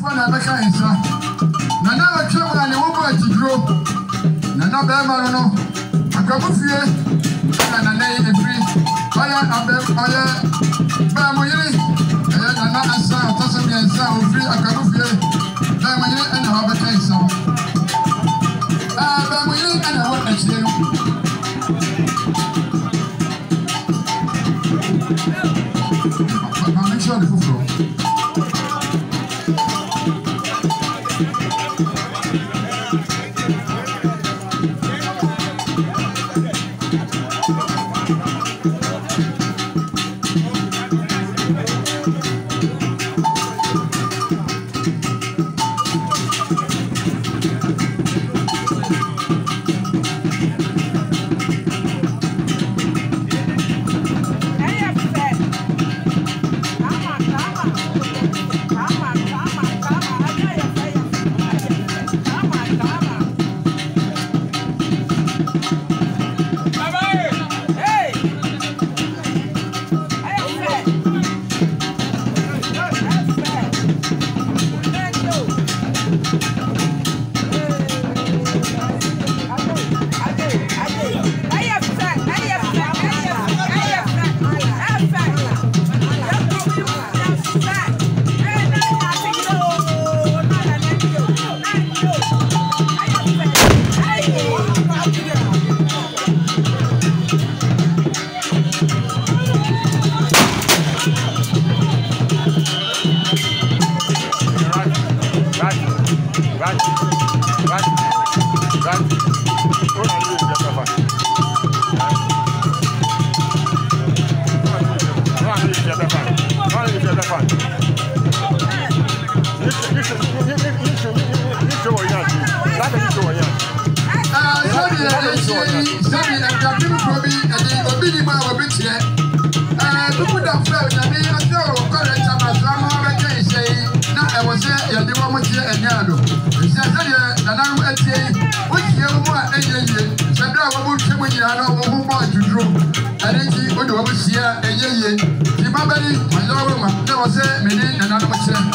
for na beka insa na na watwa ne wo ba tidro na na be ma no akabu fie na na e free oya abe oya ba mo yiri na na asa toso bi insa o free akabu fie ba mo yiri na wa beka insa ba mo yiri na wa achire no I'm sure the football. I